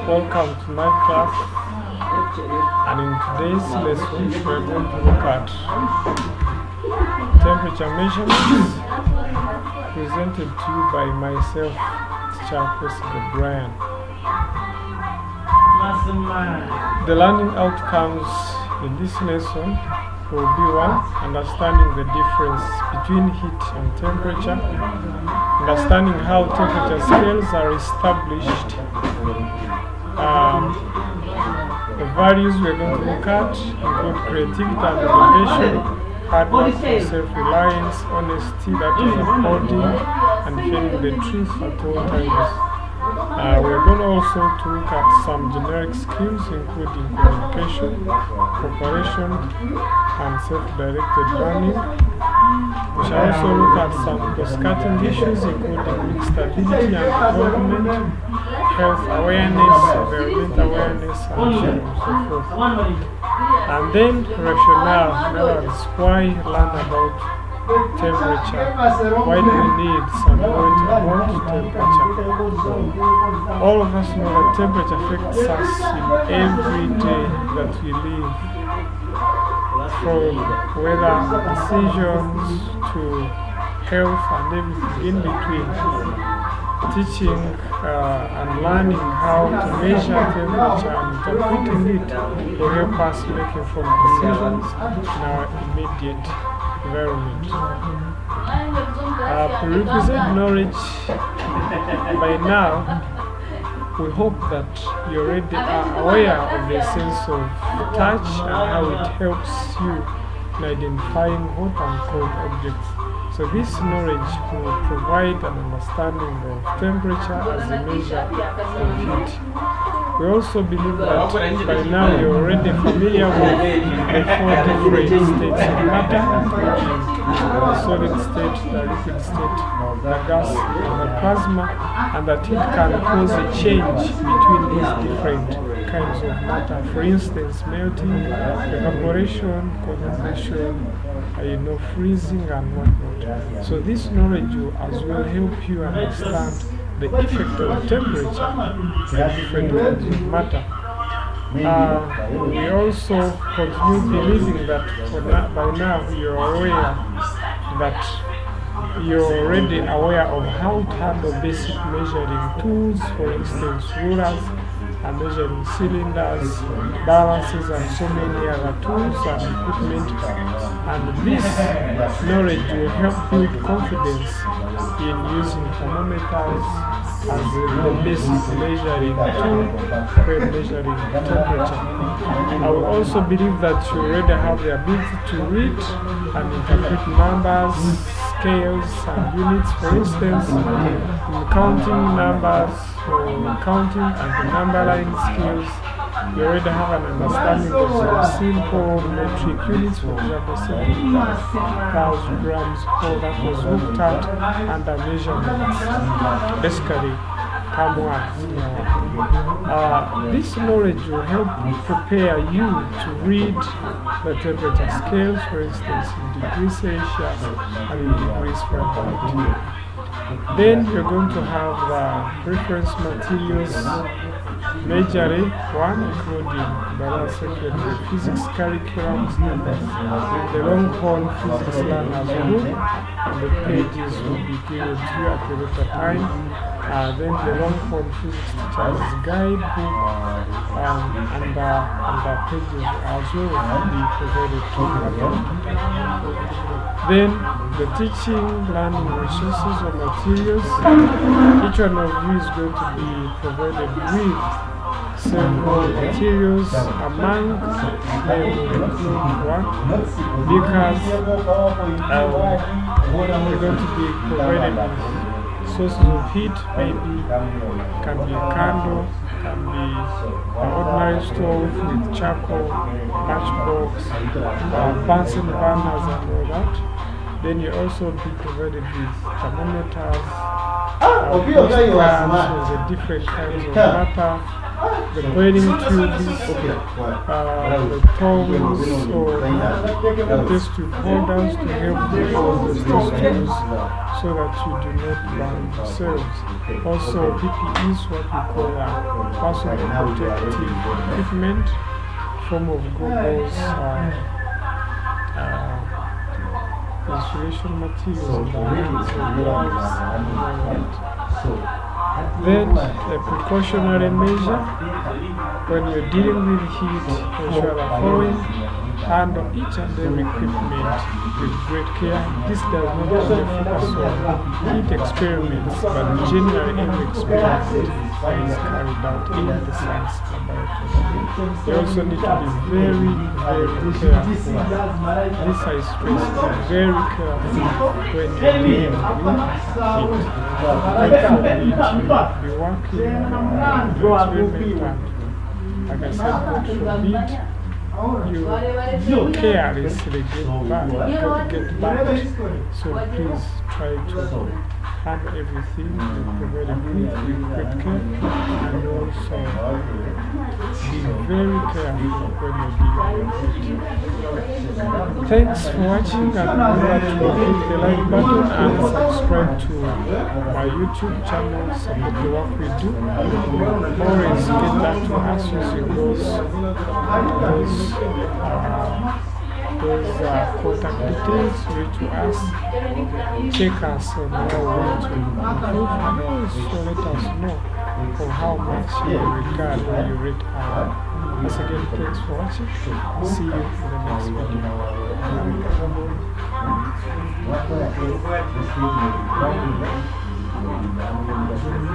Welcome to my class, and in today's lesson we are going to look at temperature measurements presented to you by myself, Teacher President Brian. The learning outcomes in this lesson will be 1. Understanding the difference between heat and temperature, understanding how temperature scales are established. The values we are going to look at include creativity and innovation, hard work, self-reliance, honesty, that is upholding and defending the truth at all times. We are going also to look at some generic skills including communication, cooperation, and self-directed learning. We shall also look at some cross-cutting issues including stability and development, health awareness, environmental awareness, and so forth. And then rationale, in other words, why learn about temperature? Why do we need some knowledge about temperature? All of us know that temperature affects us in every day that we live, from weather decisions to health and everything in between. Teaching and learning how to measure temperature and interpreting it will help us make informed decisions in our immediate environment. Prerequisite knowledge. By now, we hope that you already are aware of the sense of touch and how it helps you in identifying hot and cold objects. So this knowledge will provide an understanding of temperature as a measure of heat. We also believe that by now you're already familiar with the 4 different states of matter, the solid state, the liquid state, the gas, and the plasma, and that it can cause a change between these different kinds of matter. For instance, melting, evaporation, condensation, freezing and whatnot. So this knowledge will as well help you understand the effect of temperature in different kinds of matter. We also continue believing that by now you're already aware of how to handle basic measuring tools, for instance rulers, and measuring cylinders, balances, and so many other tools and equipment. And this knowledge will help build confidence in using thermometers as the basic measuring tool when measuring temperature. I will also believe that you already have the ability to read and interpret numbers, scales, and units. For instance, in counting numbers, or counting and the number line skills, you already have an understanding of some simple metric units. For example, 7,000 grams per that was looked at under measurements, basically palm one. This knowledge will help prepare you to read the temperature scales, for instance, in degrees Celsius and in degrees Fahrenheit. Then you're going to have the reference materials measuring 1, including the secondary physics curriculums, the Longhorn Physics Learner's Book, and the pages will be given to you at a later time. Then the Longhorn Physics Teacher's Guidebook and the pages as well will be provided to you. Then the teaching, learning resources or materials. Each one of you is going to be provided with several materials. Among them will include one, because we're going to be provided with sources of heat. Maybe can be a candle, can be an ordinary stove with charcoal, matchbox, Bunsen burners and all that. Then you also be provided with thermometers, postcards with the different kinds of matter, the burning tubes, the tongs, or the test tube holders to help you hold the test tubes so that you do not burn yourselves. Also, PPE is what we call personal protective equipment, form of goggles, insulation materials, gloves, and then a precautionary measure when you're dealing with heat, ensure the following: handle each and every equipment with great care. This does not only focus on heat experiments, but generally every experiment is carried out in the science laboratory. You also need to be very, very careful. This I stress, very careful when you're dealing with heat. God forbid you be working on the experiment, and like I said, God forbid you carelessly get burned. So please try to handle everything very with great care, and also be very careful when you're dealing with it. Thanks for watching, and remember to hit the like button and subscribe to my YouTube channel, support the work we do. Always get back to us using those contact details. Reach to us, check us on how we want to improve, and also let us know on how much you regard when you rate our. Once again, thanks for watching. See you in the next video.